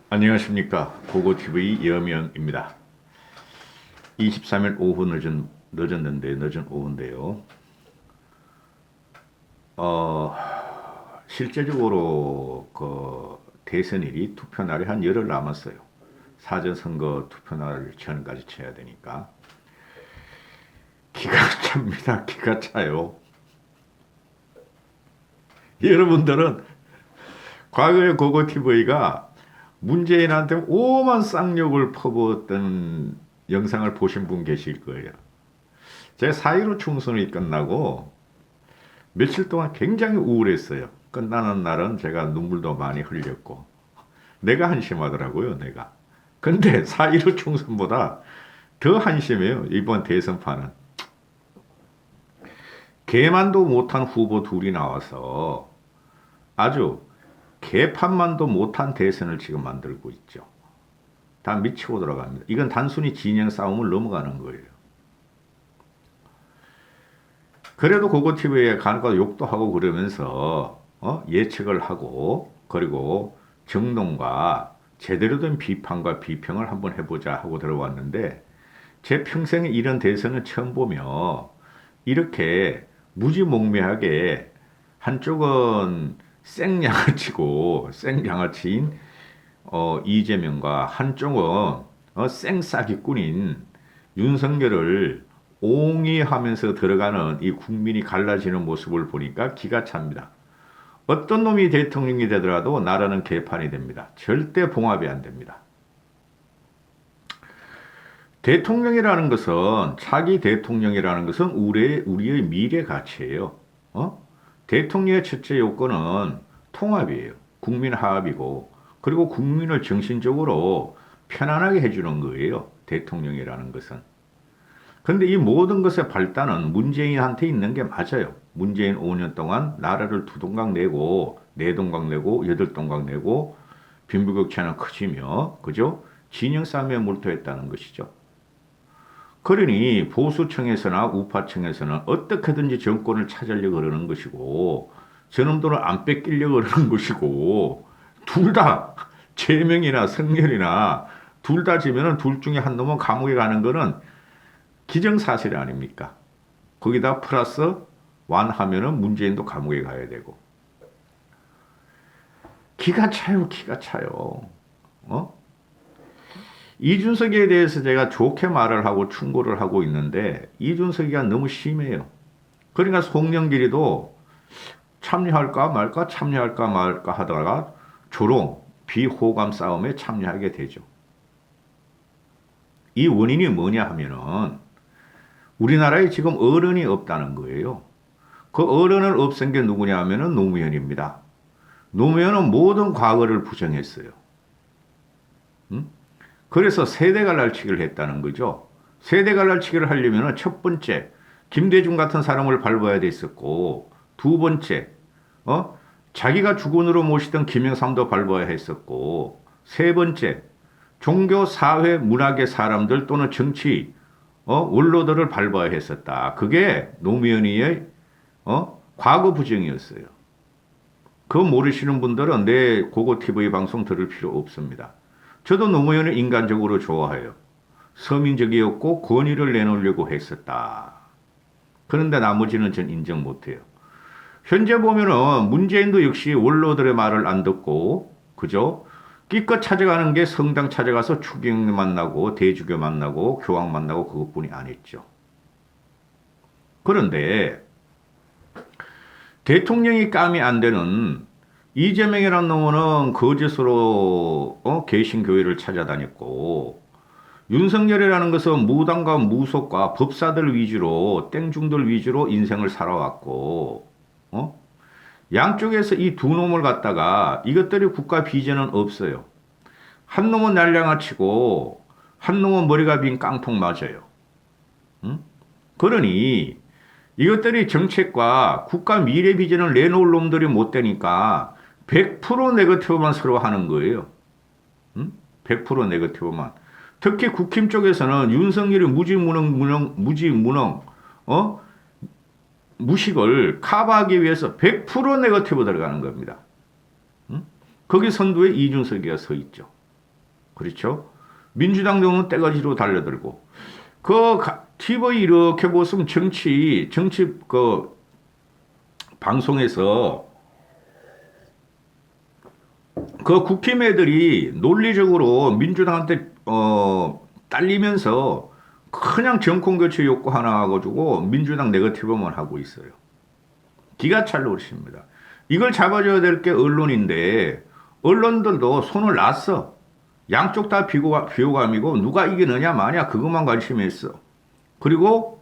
안녕하십니까. 고고TV 여명입니다. 23일 오후 늦은 오후인데요. 실제적으로 그 대선일이 투표날이 한 열흘 남았어요. 사전선거 투표날 전까지 쳐야 되니까. 기가 찹니다. 기가 차요. 여러분들은 과거의 고고TV가 문재인한테 오만 쌍욕을 퍼부었던 영상을 보신 분 계실 거예요. 제 4.15 총선이 끝나고 며칠 동안 굉장히 우울했어요. 끝나는 날은 제가 눈물도 많이 흘렸고 내가 한심하더라고요. 내가. 근데 4.15 총선보다 더 한심해요. 이번 대선판은. 개만도 못한 후보 둘이 나와서 아주 개판만도 못한 대선을 지금 만들고 있죠. 다 미치고 들어갑니다. 이건 단순히 진영 싸움을 넘어가는 거예요. 그래도 고고TV에 간혹 욕도 하고 그러면서 예측을 하고 그리고 정론과 제대로 된 비판과 비평을 한번 해보자 하고 들어왔는데 제 평생에 이런 대선은 처음 보며 이렇게 무지몽매하게 한쪽은 생양아치인 이재명과 한쪽은 생싸기꾼인 윤석열을 옹이하면서 들어가는 이 국민이 갈라지는 모습을 보니까 기가 찹니다. 어떤 놈이 대통령이 되더라도 나라는 개판이 됩니다. 절대 봉합이 안 됩니다. 대통령이라는 것은 차기 대통령이라는 것은 우리의 미래 가치예요. 대통령의 첫째 요건은 통합이에요. 국민 화합이고 그리고 국민을 정신적으로 편안하게 해주는 거예요. 대통령이라는 것은. 근데 이 모든 것의 발단은 문재인한테 있는 게 맞아요. 문재인 5년 동안 나라를 두 동강 내고 네 동강 내고 여덟 동강 내고 빈부격차는 커지며 그죠? 진영 싸움에 몰두했다는 것이죠. 그러니 보수층에서나 우파층에서는 어떻게든지 정권을 찾으려고 그러는 것이고 저놈들을 안 뺏기려고 그러는 것이고 둘 다 제명이나 성렬이나 둘 다 지면은 둘 중에 한 놈은 감옥에 가는 거는 기정사실 아닙니까? 거기다 플러스 완하면은 문재인도 감옥에 가야 되고 기가 차요, 기가 차요. 이준석에 대해서 제가 좋게 말을 하고 충고를 하고 있는데 이준석이가 너무 심해요. 그러니까 송영길이도 참여할까 말까 하다가 조롱, 비호감 싸움에 참여하게 되죠. 이 원인이 뭐냐 하면은 우리나라에 지금 어른이 없다는 거예요. 그 어른을 없앤 게 누구냐 하면은 노무현입니다. 노무현은 모든 과거를 부정했어요. 그래서 세대 갈라치기를 했다는 거죠. 세대 갈라치기를 하려면 첫 번째 김대중 같은 사람을 밟아야 됐었고 두 번째 자기가 주군으로 모시던 김영삼도 밟아야 했었고 세 번째 종교, 사회, 문학의 사람들 또는 정치 원로들을 밟아야 했었다. 그게 노무현의 과거 부정이었어요. 그거 모르시는 분들은 내 고고TV 방송 들을 필요 없습니다. 저도 노무현을 인간적으로 좋아해요. 서민적이었고 권위를 내놓으려고 했었다. 그런데 나머지는 전 인정 못해요. 현재 보면은 문재인도 역시 원로들의 말을 안 듣고 그죠? 기껏 찾아가는 게 성당 찾아가서 추경 만나고 대주교 만나고 교황 만나고 그것뿐이 아니죠. 그런데 대통령이 깜이 안 되는 이재명이라는 놈은 거짓으로 개신교회를 찾아다녔고 윤석열이라는 것은 무당과 무속과 법사들 위주로 땡중들 위주로 인생을 살아왔고 양쪽에서 이 두 놈을 갖다가 이것들이 국가 비전은 없어요. 한 놈은 날량아치고 한 놈은 머리가 빈 깡통 맞아요. 그러니 이것들이 정책과 국가 미래 비전을 내놓을 놈들이 못 되니까 100% 네거티브만 서로 하는 거예요. 100% 네거티브만. 특히 국힘 쪽에서는 윤석열이 무지무능, 무식을 커버하기 위해서 100% 네거티브 들어가는 겁니다. 거기 선두에 이준석이가 서 있죠. 그렇죠? 민주당 경우는 떼거지로 달려들고. 그 TV 이렇게 보시면 정치 그 방송에서 그 국힘애들이 논리적으로 민주당한테 딸리면서 그냥 정권 교체 욕구 하나 가지고 민주당 네거티브만 하고 있어요. 기가 찰로 그러십니다. 이걸 잡아줘야 될 게 언론인데 언론들도 손을 놨어. 양쪽 다 비호감이고 누가 이기느냐 마냐 그것만 관심이 있어. 그리고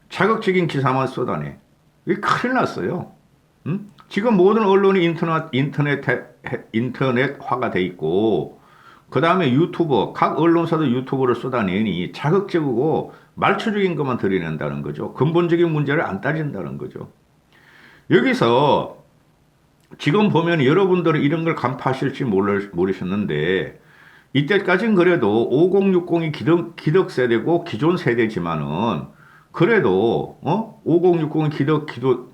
자극적인 기사만 쏟아내. 이게 큰일 났어요. 응? 지금 모든 언론이 인터넷화가 돼 있고 그 다음에 유튜버, 각 언론사도 유튜브를 쏟아내니 자극적이고 말초적인 것만 들이낸다는 거죠. 근본적인 문제를 안 따진다는 거죠. 여기서 지금 보면 여러분들은 이런 걸 간파하실지 모르셨는데 이때까지는 그래도 5060이 기득 세대고 기존 세대지만은 그래도 5060은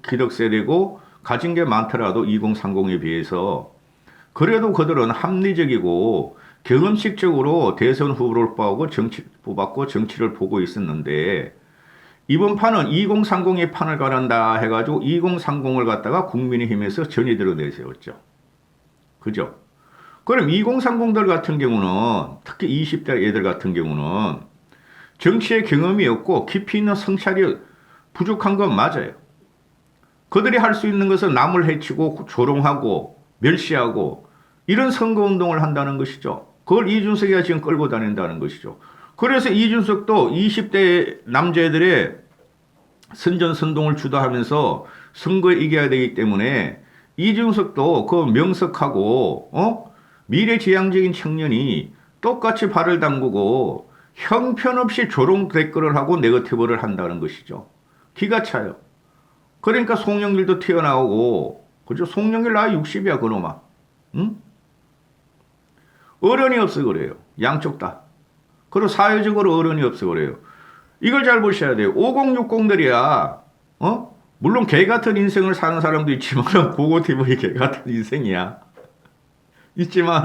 기득 세대고 가진 게 많더라도 2030에 비해서 그래도 그들은 합리적이고 경험식적으로 대선 후보를 뽑았고 정치를 보고 있었는데 이번 판은 2030의 판을 가란다 해가지고 2030을 갖다가 국민의힘에서 전이대로 내세웠죠. 그죠? 그럼 2030들 같은 경우는 특히 20대 애들 같은 경우는 정치의 경험이 없고 깊이 있는 성찰이 부족한 건 맞아요. 그들이 할 수 있는 것은 남을 해치고 조롱하고 멸시하고 이런 선거운동을 한다는 것이죠. 그걸 이준석이가 지금 끌고 다닌다는 것이죠. 그래서 이준석도 20대 남자애들의 선전선동을 주도하면서 선거에 이겨야 되기 때문에 이준석도 그 명석하고 미래지향적인 청년이 똑같이 발을 담그고 형편없이 조롱 댓글을 하고 네거티브를 한다는 것이죠. 기가 차요. 그러니까 송영길도 튀어나오고 그죠? 송영길 나이 60이야 그놈아. 응? 어른이 없어 그래요. 양쪽 다. 그리고 사회적으로 어른이 없어 그래요. 이걸 잘 보셔야 돼요. 5060들이야. 물론 개 같은 인생을 사는 사람도 있지만 고고TV의 개 같은 인생이야. 있지만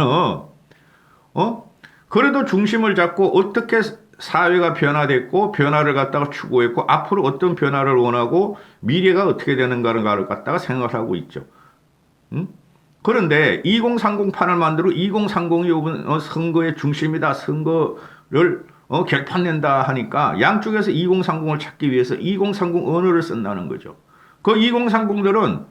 그래도 중심을 잡고 어떻게 사회가 변화됐고 변화를 갖다가 추구했고 앞으로 어떤 변화를 원하고 미래가 어떻게 되는가를 갖다가 생각하고 있죠. 응? 그런데 2030판을 만들어 2030이 선거의 중심이다. 선거를 결판낸다 하니까 양쪽에서 2030을 찾기 위해서 2030 언어를 쓴다는 거죠. 그 2030들은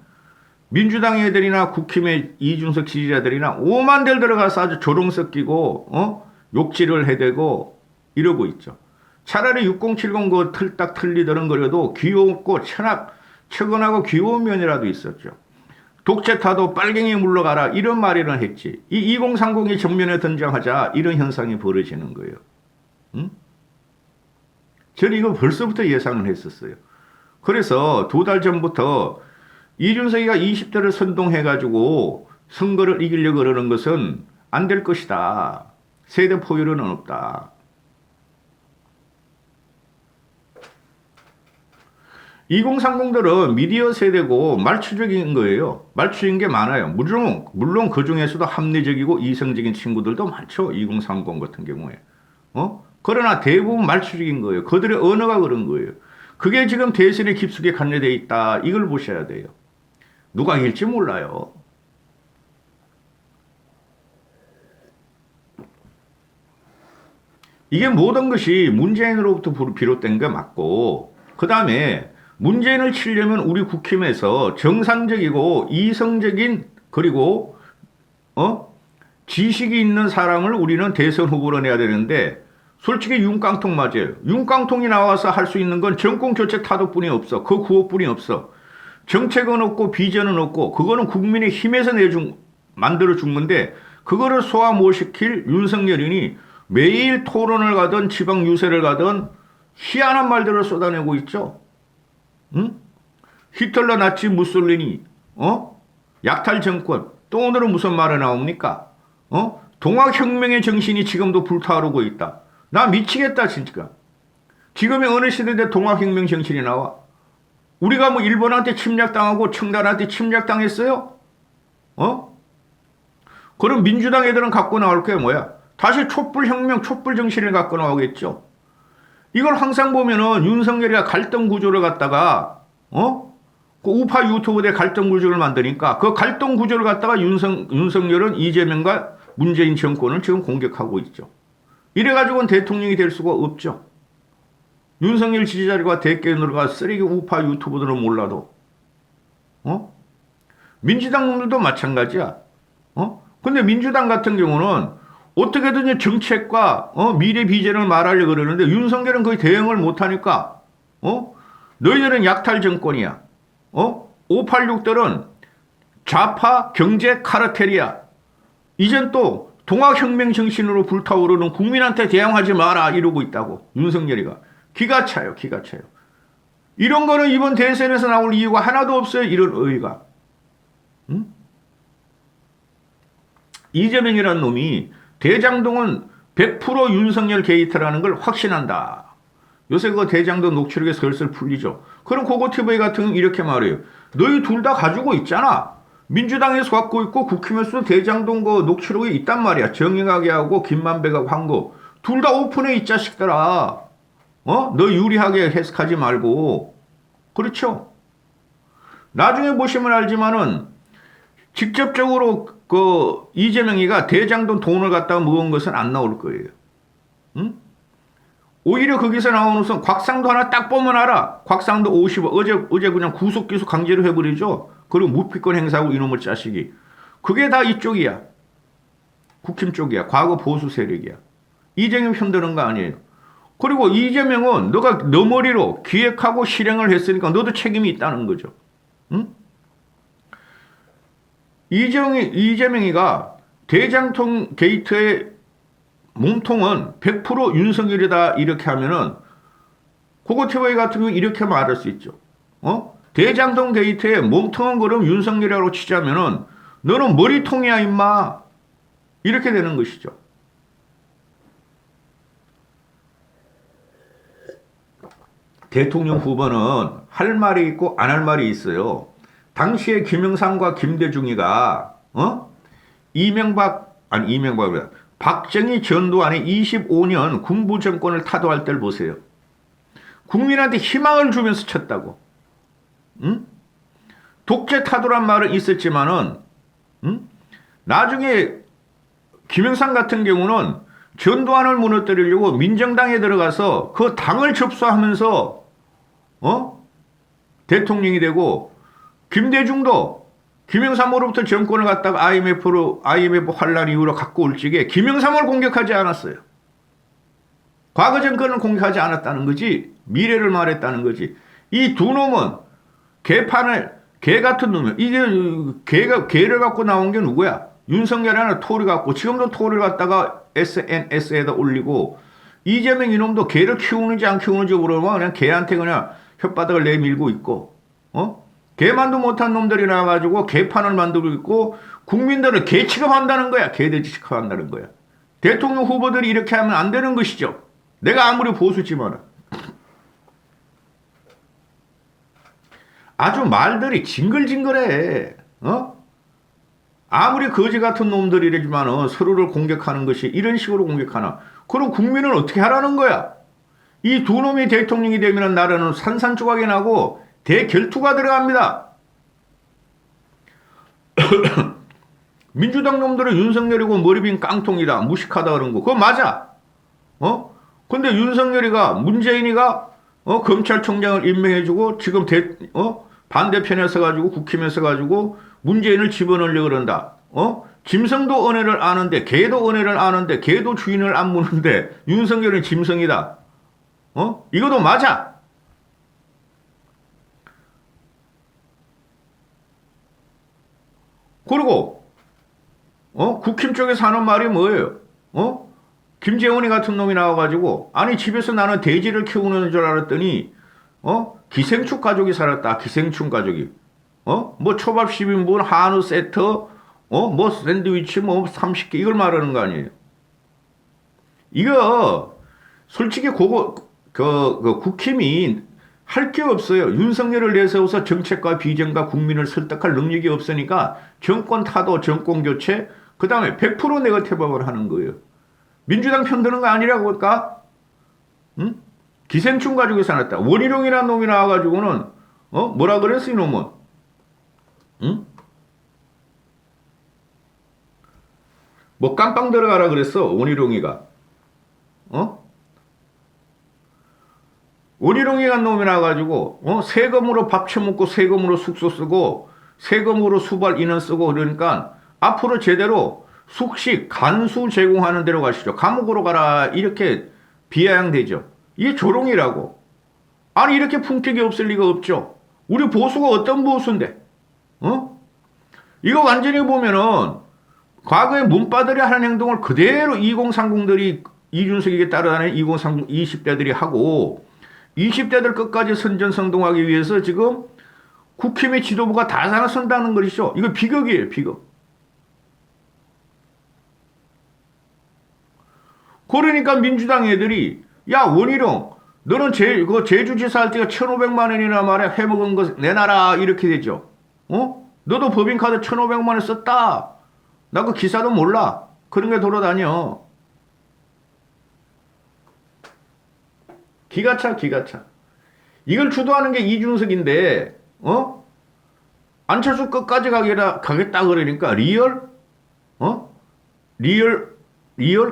민주당 애들이나 국힘의 이준석 지지자들이나 오만들 들어가서 아주 조롱 섞이고 욕질을 해대고 이러고 있죠. 차라리 6070 그 틀딱 틀리더렁거려도 귀엽고 천근하고 귀여운 면이라도 있었죠. 독재타도 빨갱이 물러가라 이런 말이나 했지. 이 2030이 정면에 등장하자 이런 현상이 벌어지는 거예요. 응? 저는 이거 벌써부터 예상을 했었어요. 그래서 2달 전부터 이준석이가 20대를 선동해가지고 선거를 이기려고 그러는 것은 안 될 것이다. 세대 포열은 없다. 2030들은 미디어 세대고 말초적인 거예요. 말초적인 게 많아요. 물론 그 중에서도 합리적이고 이성적인 친구들도 많죠. 2030 같은 경우에. 그러나 대부분 말초적인 거예요. 그들의 언어가 그런 거예요. 그게 지금 대선에 깊숙이 관여되어 있다. 이걸 보셔야 돼요. 누가 이길지 몰라요. 이게 모든 것이 문재인으로부터 비롯된 게 맞고 그 다음에 문재인을 치려면 우리 국힘에서 정상적이고 이성적인 그리고 지식이 있는 사람을 우리는 대선 후보로 내야 되는데 솔직히 윤깡통 맞아요. 윤깡통이 나와서 할 수 있는 건 정권 교체 타도뿐이 없어. 그 구호뿐이 없어. 정책은 없고 비전은 없고 그거는 국민의 힘에서 만들어준 건데 그거를 소화 못 시킬 윤석열이니 매일 토론을 가든 지방 유세를 가든 희한한 말들을 쏟아내고 있죠. 응? 히틀러 나치 무솔리니 약탈 정권 또 오늘은 무슨 말이 나옵니까? 동학혁명의 정신이 지금도 불타오르고 있다. 나 미치겠다 진짜. 지금이 어느 시대인데 동학혁명 정신이 나와? 우리가 뭐 일본한테 침략당하고 청나라한테 침략당했어요? 그럼 민주당 애들은 갖고 나올 게 뭐야? 다시 촛불혁명, 촛불정신을 갖고 나오겠죠. 이걸 항상 보면은 윤석열이가 갈등 구조를 갖다가, 그 우파 유튜브에 갈등 구조를 만드니까 그 갈등 구조를 갖다가 윤석열은 이재명과 문재인 정권을 지금 공격하고 있죠. 이래가지고는 대통령이 될 수가 없죠. 윤석열 지지자들과 대깨누르가 쓰레기 우파 유튜브들은 몰라도, 민주당 놈들도 마찬가지야. 근데 민주당 같은 경우는 어떻게든 정책과 미래 비전을 말하려고 그러는데 윤석열은 거의 대응을 못하니까 너희들은 약탈 정권이야. 586들은 좌파 경제 카르텔이야. 이젠 또 동학혁명 정신으로 불타오르는 국민한테 대항하지 마라 이러고 있다고 윤석열이가. 기가 차요. 기가 차요. 이런 거는 이번 대선에서 나올 이유가 하나도 없어요. 이런 의의가. 응? 이재명이라는 놈이 대장동은 100% 윤석열 게이트라는 걸 확신한다. 요새 그 대장동 녹취록에 슬슬 풀리죠. 그럼 고고TV 같은 경우는 이렇게 말해요. 너희 둘 다 가지고 있잖아. 민주당에서 갖고 있고 국힘에서 대장동 그 녹취록이 있단 말이야. 정의하게 하고 김만배가 한 거. 둘 다 오픈해 이 자식들아. 너 유리하게 해석하지 말고. 그렇죠? 나중에 보시면 알지만은 직접적으로 그 이재명이가 대장동 돈을 갖다가 모은 것은 안 나올 거예요. 응? 오히려 거기서 나오는 것은 곽상도 하나 딱 보면 알아. 곽상도 50억. 어제 그냥 구속기소 강제로 해버리죠. 그리고 무피권 행사하고 이놈의 자식이. 그게 다 이쪽이야. 국힘 쪽이야. 과거 보수 세력이야. 이재명 편드는 거 아니에요. 그리고 이재명은 너가 너 머리로 기획하고 실행을 했으니까 너도 책임이 있다는 거죠. 응? 이재명이가 대장동 게이트의 몸통은 100% 윤석열이다 이렇게 하면은 고고TV 같은 경우 이렇게 말할 수 있죠. 대장동 게이트의 몸통은 그럼 윤석열이라고 치자면은 너는 머리통이야 임마. 이렇게 되는 것이죠. 대통령 후보는 할 말이 있고 안 할 말이 있어요. 당시에 김영삼과 김대중이가 박정희 전두환이 25년 군부 정권을 타도할 때를 보세요. 국민한테 희망을 주면서 쳤다고. 응? 독재 타도란 말은 있었지만은 나중에 김영삼 같은 경우는 전두환을 무너뜨리려고 민정당에 들어가서 그 당을 접수하면서 대통령이 되고 김대중도 김영삼으로부터 정권을 갖다가 IMF 환란 이후로 갖고 올 적에 김영삼을 공격하지 않았어요. 과거 정권을 공격하지 않았다는 거지. 미래를 말했다는 거지. 이 두 놈은 개 같은 놈이야. 이게 개를 갖고 나온 게 누구야? 윤석열이나 토를 갖고 지금도 토를 갖다가 SNS에다 올리고 이재명 이놈도 개를 키우는지 안 키우는지 모르면 그냥 개한테 그냥 혓바닥을 내밀고 있고 개만도 못한 놈들이 나와가지고 개판을 만들고 있고 국민들을 개 취급한다는 거야. 개돼지 취급한다는 거야. 대통령 후보들이 이렇게 하면 안 되는 것이죠. 내가 아무리 보수지만 아주 말들이 징글징글해. 아무리 거지 같은 놈들이지만 서로를 공격하는 것이 이런 식으로 공격하나. 그럼 국민은 어떻게 하라는 거야? 이 두 놈이 대통령이 되면 나라는 산산조각이 나고 대결투가 들어갑니다. 민주당 놈들은 윤석열이고 머리 빈 깡통이다. 무식하다 그런 거. 그거 맞아. 근데 윤석열이가 문재인이가 검찰총장을 임명해주고 지금 반대편에 서가지고 국힘에 서가지고 문재인을 집어넣으려고 그런다. 짐승도 은혜를 아는데 개도 은혜를 아는데 개도 주인을 안 무는데 윤석열은 짐승이다. 이것도 맞아. 그리고 국힘 쪽에서 하는 말이 뭐예요? 김재원이 같은 놈이 나와가지고 아니 집에서 나는 돼지를 키우는 줄 알았더니 기생충 가족이 살았다. 기생충 가족이 뭐 초밥 10인분 한우 세트 뭐 샌드위치 뭐 30개 이걸 말하는 거 아니에요. 이거 솔직히 그 국힘이 할 게 없어요. 윤석열을 내세워서 정책과 비전과 국민을 설득할 능력이 없으니까 정권 타도 정권 교체 그 다음에 100% 네거티브를 하는 거예요. 민주당 편드는 거 아니라고 할까? 응? 기생충 가지고 살았다. 원희룡이라는 놈이 나와가지고는 뭐라 그랬어 이놈은? 응? 뭐 깜빵 들어가라 그랬어 원희룡이가. 원희룡이란 놈이 나와가지고 세금으로 밥 처먹고 세금으로 숙소 쓰고 세금으로 수발 인원 쓰고 그러니까 앞으로 제대로 숙식 간수 제공하는 데로 가시죠. 감옥으로 가라 이렇게 비아냥되죠. 이게 조롱이라고. 아니 이렇게 품격이 없을 리가 없죠. 우리 보수가 어떤 보수인데? 이거 완전히 보면은 과거에 문바들이 하는 행동을 그대로 2030들이 이준석에게 따라다니는 2030 20대들이 하고 20대들 끝까지 선전성동하기 위해서 지금 국힘의 지도부가 다 살아선다는 것이죠. 이거 비극이에요, 비극. 그러니까 민주당 애들이 야 원희룡 너는 제주지사 할 때가 1,500만 원이나 말이야 해먹은 거 내놔라 이렇게 되죠. 너도 법인카드 1,500만 원 썼다. 나 그 기사도 몰라. 그런 게 돌아다녀. 기가 차, 기가 차. 이걸 주도하는 게 이준석인데, 안철수 끝까지 가겠다 그러니까, 리얼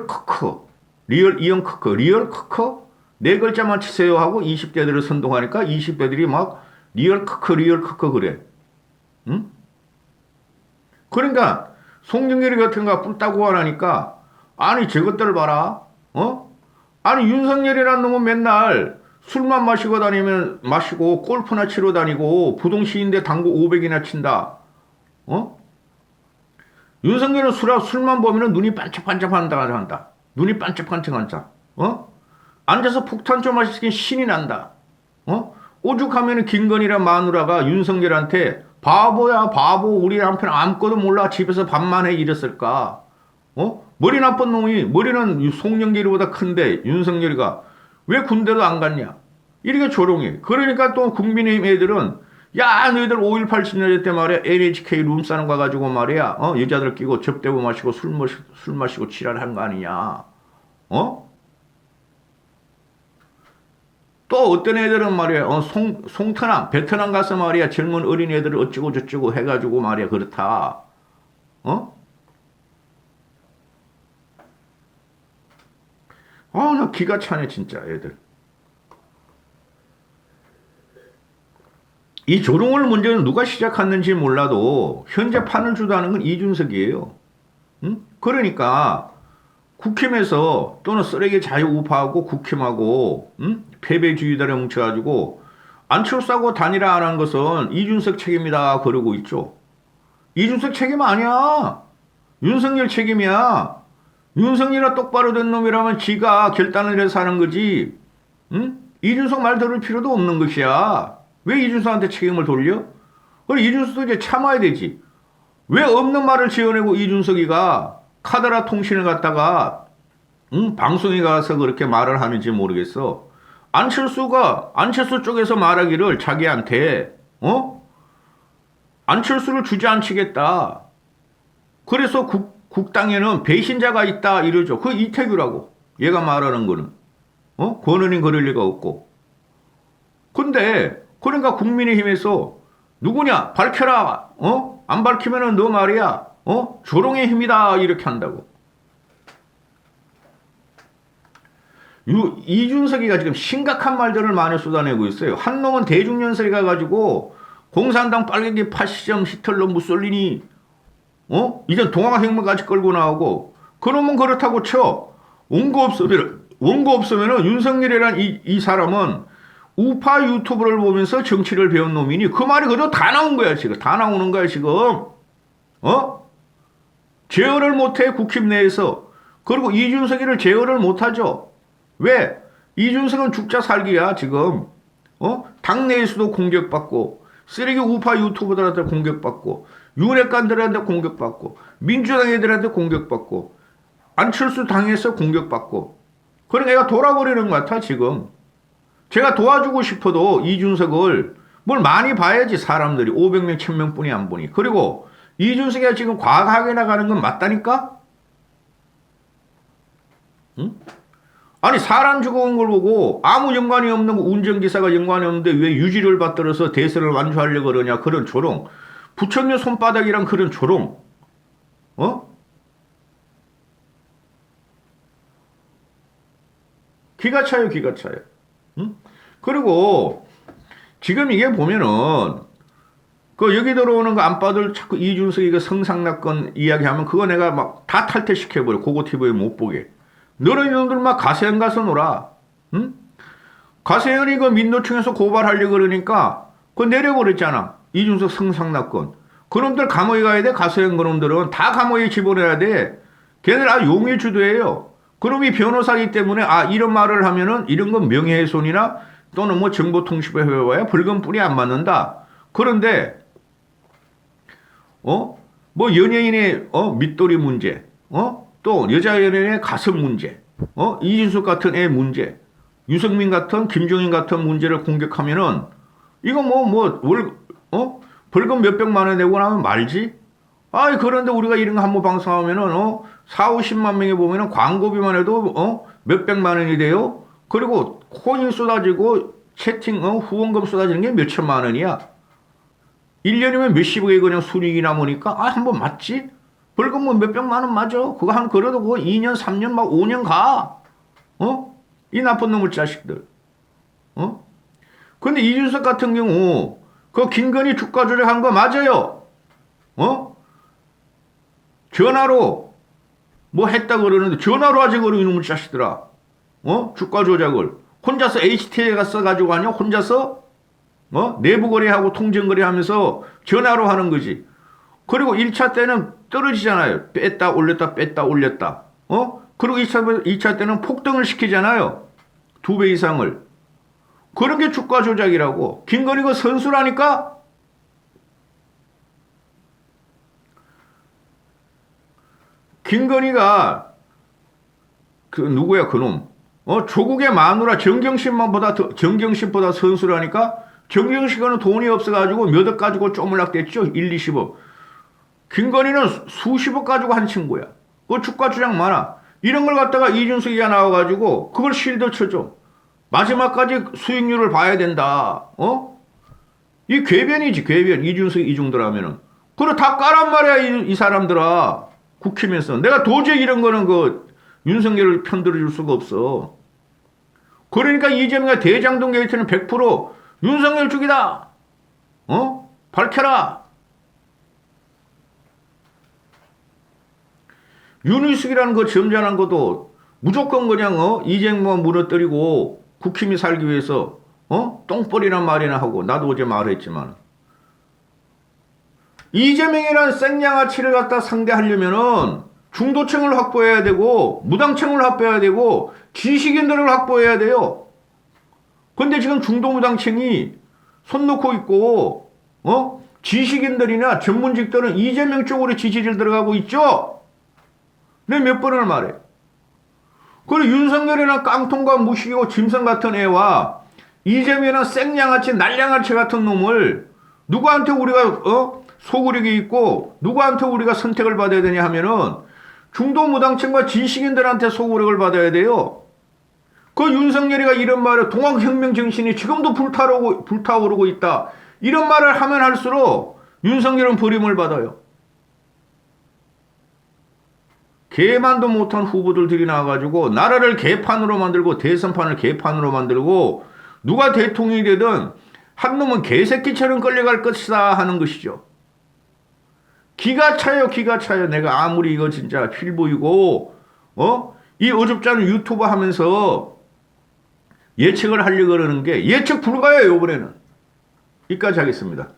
크크. 리얼 이형 크크. 리얼 크크? 네 글자만 치세요 하고 20대들을 선동하니까 20대들이 막 리얼 크크 그래. 응? 그러니까, 송영길이 같은 거 뿔따고 하니까, 아니, 저것들 봐라. 아니, 윤석열이라는 놈은 맨날 술만 마시고 다니면 마시고, 골프나 치러 다니고, 부동시인데 당구 500이나 친다. 윤석열은 술만 보면 눈이 반짝반짝 한다. 눈이 반짝반짝 한다. 앉아서 폭탄 좀 마시긴 신이 난다. 오죽하면 김건희랑 마누라가 윤석열한테 바보야 바보 우리 남편 아무것도 몰라 집에서 밥만 해 이랬을까. 머리 나쁜 놈이 머리는 송영길보다 큰데 윤석열이가 왜 군대도 안 갔냐 이렇게 조롱해. 그러니까 또 국민의힘 애들은 야 너희들 5.18 지날 때 말이야 NHK 룸싸는 거 가지고 말이야 여자들 끼고 접대고 마시고 술 마시고 지랄한 거 아니냐. 또 어떤 애들은 말이야 송트남 베트남 가서 말이야 젊은 어린 애들을 어쩌고 저쩌고 해가지고 말이야 그렇다. 나 기가 차네 진짜 애들. 이 조롱을 문제는 누가 시작했는지 몰라도 현재 판을 주도하는 건 이준석이에요. 그러니까 국힘에서 또는 쓰레기 자유우파하고 국힘하고 패배주의자를 뭉쳐가지고 안철수하고 단일화 안 한 것은 이준석 책임이다 그러고 있죠. 이준석 책임 아니야. 윤석열 책임이야. 윤석열이가 똑바로 된 놈이라면 지가 결단을 해서 하는 거지. 이준석 말 들을 필요도 없는 것이야. 왜 이준석한테 책임을 돌려? 그래 이준석도 이제 참아야 되지. 왜 없는 말을 지어내고 이준석이가 카더라 통신을 갖다가 방송에 가서 그렇게 말을 하는지 모르겠어. 안철수 쪽에서 말하기를 자기한테 안철수를 주저앉히겠다. 그래서 국당에는 배신자가 있다 이러죠. 그 이태규라고. 얘가 말하는 거는 권은희 그럴 리가 없고. 근데 그러니까 국민의힘에서 누구냐 밝혀라. 안 밝히면은 너 말이야 조롱의 힘이다 이렇게 한다고. 이준석이가 지금 심각한 말들을 많이 쏟아내고 있어요. 한 놈은 대중연설에 가가지고 공산당 빨갱이 파시즘 히틀러 무솔리니 이젠 동학혁명까지 끌고 나오고 그놈은 그렇다고 쳐. 원고 없으면은 윤석열이란 이 사람은 우파 유튜브를 보면서 정치를 배운 놈이니 그 말이 그저 다 나온 거야 지금. 다 나오는 거야 지금. 제어를 못해 국힘 내에서. 그리고 이준석이를 제어를 못하죠. 왜? 이준석은 죽자 살기야 지금. 당내에서도 공격받고 쓰레기 우파 유튜버들한테 공격받고 윤핵관들한테 공격받고 민주당 애들한테 공격받고 안철수 당에서 공격받고 그런 애가 돌아버리는 것 같아 지금. 제가 도와주고 싶어도 이준석을 뭘 많이 봐야지 사람들이 500명 1000명뿐이 안 보니. 그리고 이준석이가 지금 과하게 나가는 건 맞다니까? 응? 아니 사람 죽은 걸 보고 아무 연관이 없는 운전기사가 연관이 없는데 왜 유지를 받들어서 대선을 완주하려고 그러냐 그런 조롱. 부처님 손바닥이란 그런 조롱. 어? 기가 차요 기가 차요. 응? 그리고 지금 이게 보면은 그 여기 들어오는 거 안빠들 자꾸 이준석이 그 성상납건 이야기하면 그거 내가 막 다 탈퇴시켜버려. 고고 TV에 못 보게. 너는 이놈들 막 가세현 가서 놀아. 응? 가세현이 그 민노총에서 고발하려고 그러니까 그거 내려버렸잖아. 이준석 성상납건. 그놈들 감옥에 가야 돼. 가세현 그놈들은 다 감옥에 집어넣어야 돼. 걔들 용의 주도예요. 그놈이 변호사이기 때문에 이런 말을 하면은 이런 건 명예훼손이나 또는 뭐 정보통신부 해봐야 벌금뿐이 안 맞는다. 그런데 뭐 연예인의 밑돌이 문제, 또 여자 연예인의 가슴 문제, 이준석 같은 애 문제, 유승민 같은 김종인 같은 문제를 공격하면은 이거 벌금 몇백만 원 내고 나면 말지? 그런데 우리가 이런 거 한번 방송하면은 4, 50만 명이 보면은 광고비만 해도 몇백만 원이 돼요. 그리고 코인 쏟아지고 채팅 후원금 쏟아지는 게 몇천만 원이야. 1년이면 몇십억이 그냥 순이익이 남으니까 한번 맞지? 벌금 뭐 몇백만 원 맞아. 그거 그래도 그거 2년 3년 막 5년 가. 이 나쁜 놈의 자식들. 근데 이준석 같은 경우 그 김건희 주가 조작한 거 맞아요. 전화로 뭐 했다 그러는데 전화로 하지 그러 이놈의 자식들아. 주가 조작을 혼자서 HT에 가서 가지고 하냐? 혼자서 내부 거래하고 통정 거래하면서 전화로 하는 거지. 그리고 1차 때는 떨어지잖아요. 뺐다 올렸다 뺐다 올렸다. 그리고 2차 때는 폭등을 시키잖아요. 2배 이상을. 그런 게 주가 조작이라고. 김건희가 선수라니까? 김건희가 그 누구야 그놈. 조국의 마누라 정경심보다 선수라니까? 정경식은 돈이 없어가지고 몇 억 가지고 쪼물락댔죠. 1, 20억. 김건희는 수십억 가지고 한 친구야. 그 주가 주장 많아. 이런 걸 갖다가 이준석이가 나와가지고 그걸 실드 쳐줘. 마지막까지 수익률을 봐야 된다. 이 궤변이지 궤변. 이준석이 이 정도라면은. 그래 다 까란 말이야 이 사람들아. 국힘에서. 내가 도저히 이런 거는 그 윤석열을 편들어줄 수가 없어. 그러니까 이재명의 대장동 게이트는 100% 윤석열 쪽이다. 밝혀라. 윤희숙이라는 그 점잖은 것도 무조건 그냥 이재명만 무너뜨리고 국힘이 살기 위해서 똥벌이나 말이나 하고 나도 어제 말했지만 이재명이라는 생양아치를 갖다 상대하려면은 중도층을 확보해야 되고 무당층을 확보해야 되고 지식인들을 확보해야 돼요. 근데 지금 중도무당층이 손 놓고 있고 지식인들이나 전문직들은 이재명 쪽으로 지지를 들어가고 있죠. 내가 몇 번을 말해. 그리고 윤석열이나 깡통과 무식이고 짐승 같은 애와 이재명이나 생양아치 날양아치 같은 놈을 누구한테 우리가 소구력이 있고 누구한테 우리가 선택을 받아야 되냐 하면은 중도무당층과 지식인들한테 소구력을 받아야 돼요. 그 윤석열이가 이런 말을 동학혁명 정신이 지금도 불타오르고 있다. 이런 말을 하면 할수록 윤석열은 버림을 받아요. 개만도 못한 후보들 들이 나와가지고 나라를 개판으로 만들고 대선판을 개판으로 만들고 누가 대통령이 되든 한 놈은 개새끼처럼 끌려갈 것이다 하는 것이죠. 기가 차요 기가 차요. 내가 아무리 이거 진짜 필보이고 이 어줍잖은 유튜브 하면서 예측을 하려고 그러는 게 예측 불가예요. 이번에는. 여기까지 하겠습니다.